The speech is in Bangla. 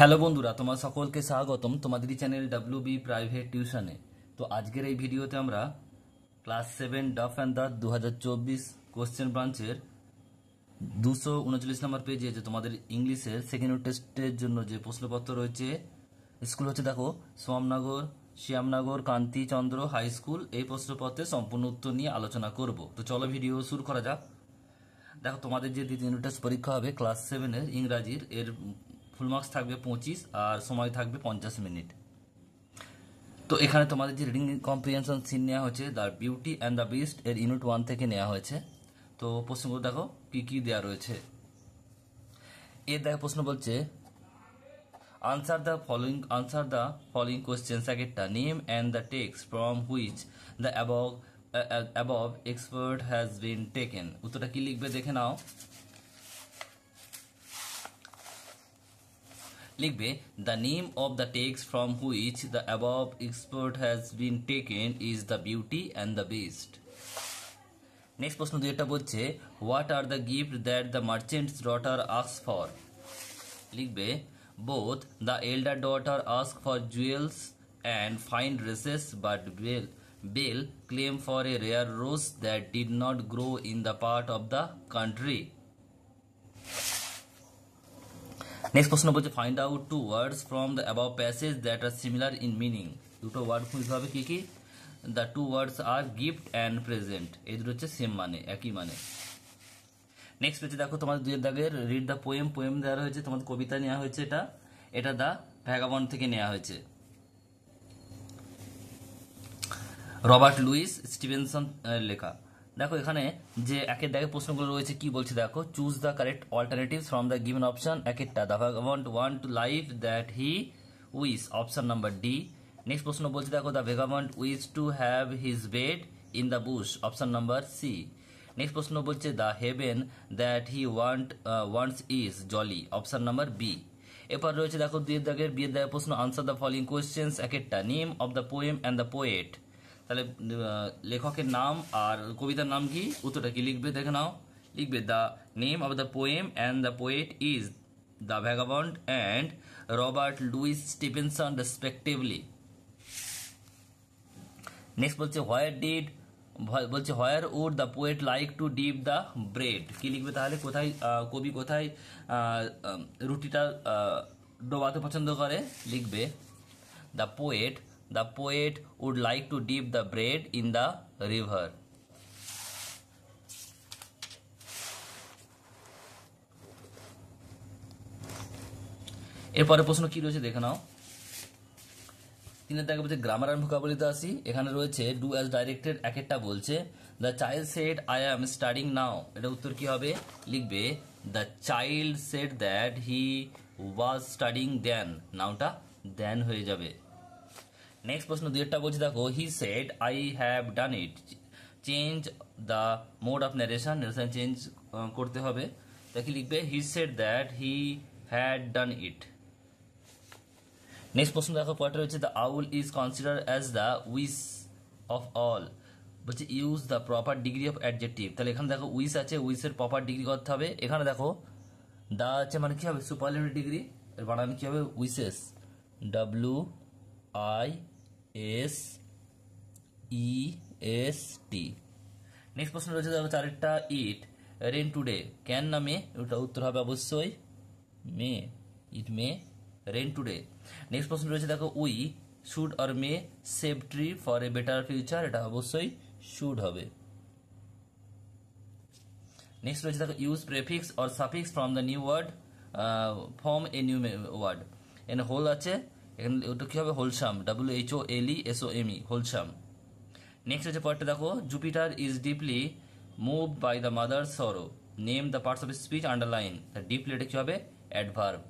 হ্যালো বন্ধুরা, তোমার সকলকে স্বাগতম তোমাদেরই চ্যানেল WB প্রাইভেট টিউশনে। তো আজকের এই ভিডিওতে আমরা ক্লাস 7 ডাফ অ্যান্ড দাঁত 2024 কোশ্চেন ব্রাঞ্চের 239 নম্বর পেজে যে তোমাদের ইংলিশের সেকেন্ড টেস্টের জন্য যে প্রশ্নপত্র রয়েছে, স্কুল হচ্ছে দেখো সোমনগর শ্যামনগর কান্তিচন্দ্র হাই স্কুল। এই প্রশ্নপত্রের সম্পূর্ণ উত্তর নিয়ে আলোচনা করব। তো চলো ভিডিও শুরু করা যাক। দেখো, তোমাদের যে দ্বিতীয় টেস্ট পরীক্ষা হবে ক্লাস 7-এর ইংরাজির, এর ফুল মার্কস থাকবে 25 আর সময় থাকবে 50 মিনিট। তো এখানে তোমাদের যে রিডিং কম্প্রিহেনশন সিন নেওয়া হয়েছে the beauty and the beast এর ইউনিট 1 থেকে নেওয়া হয়েছে। তো প্রশ্নগুলো দেখো কি কি দেওয়া রয়েছে। এর দেখো প্রশ্ন বলছে আনসার দ্য ফলোইং কোয়েশ্চেন্স। একটা name and the text from which the above expert has been taken. উত্তরটা কি লিখবে দেখে নাও। লিখবে the name of the text from which the above expert has been taken is the beauty and the beast. Next প্রশ্ন যেটা বলছে what are the gift that the merchant's daughter ask for. লিখবে both the elder daughter ask for jewels and fine dresses but Belle claim for a rare rose that did not grow in the part of the country. Next প্রশ্ন বলছে find out two words from the above passage that are similar in meaning. দুটো ওয়ার্ড খুঁজতে হবে কি কি। The two words are gift and present. এই দুটো হচ্ছে সেম মানে, একই মানে। নেক্সট হচ্ছে দেখো তোমাদের দুই দাগের রিড দ্য পোয়েম দেওয়া হয়েছে, তোমাদের কবিতা নেওয়া হয়েছে। এটা দ্য ভ্যাগাবন্ড থেকে নেওয়া হয়েছে, রবার্ট লুইস স্টিভেনসন লেখা। দেখো এখানে যে একের দাগে প্রশ্নগুলো রয়েছে কি বলছে দেখো, choose the correct alternatives from the given option. একটা the vagabond want to life that he wish, option number D. Next প্রশ্ন বলছে দেখো the vagabond wish to have his bed in the bush, option number C. Next প্রশ্ন বলছে the heaven that he wants is jolly, option number B. এরপর রয়েছে দেখো বিয়ের দাগের প্রশ্ন আনসার দ্য ফলোইং কোয়েশ্চেন্স। একটা name of the poem and the poet. তাহলে লেখকের নাম আর কবিতার নাম কি, উত্তরটা কি লিখবে দেখে নাও। লিখবে the name of the poem and the poet is the vagabond and Robert Louis Stevenson respectively. Next বলছে where would the poet like to dip the bread. কি লিখবে তাহলে, কোথায় কবি কোথায় রুটিটা ডোবাতে পছন্দ করে। লিখবে the poet would like to dip the bread in the river. এরপরে প্রশ্ন কি রয়েছে দেখে নাও। তিনের দাগে বলছে গ্রামার অ্যান্ড ভোকাবুলারিতে আসি। এখানে রয়েছে ডু অ্যাজ ডাইরেক্টেড, একটা বলছে the child said I am studying now. এটা উত্তর কি হবে। লিখবে the child said that he was studying then, নাওটা দেন হয়ে যাবে। নেক্সট প্রশ্ন দুইটা বলছে দেখো he said I have done it. Change the mode of narration change করতে হবে। তাকে লিখবে he said that he had done it. Next প্রশ্ন দেখো পয়েন্ট রয়েছে the owl is consider as the wise of all. বলছে use the proper degree of adjective. তাহলে এখানে দেখো উইস আছে, উইসের প্রপার ডিগ্রি করতে হবে। এখানে দেখো দা আছে মানে কি হবে, সুপারলেটিভ ডিগ্রি। এর বানান কি হবে, উইসেস, WISEST। নেক্সট প্রশ্ন রয়েছে দেখো চারটা ইট রেন টুডে ক্যান না মে। ওটা উত্তর হবে অবশ্যই may, it may rain today. Next প্রশ্ন রয়েছে দেখো we should or may save tree for a better future. এটা অবশ্যই শুড হবে। নেক্সট রয়েছে দেখো use prefix or suffix from the new word form a new word. এখানে হোল আছে, এখানে ওটা কি হবে হোলসাম, WHOLESOME, হোলসাম। নেক্সট হচ্ছে পয়েন্টটা দেখো Jupiter is deeply moved by the mother sorrow. Name the parts of speech underline. Deeply এটা কি হবে অ্যাডভার্ব।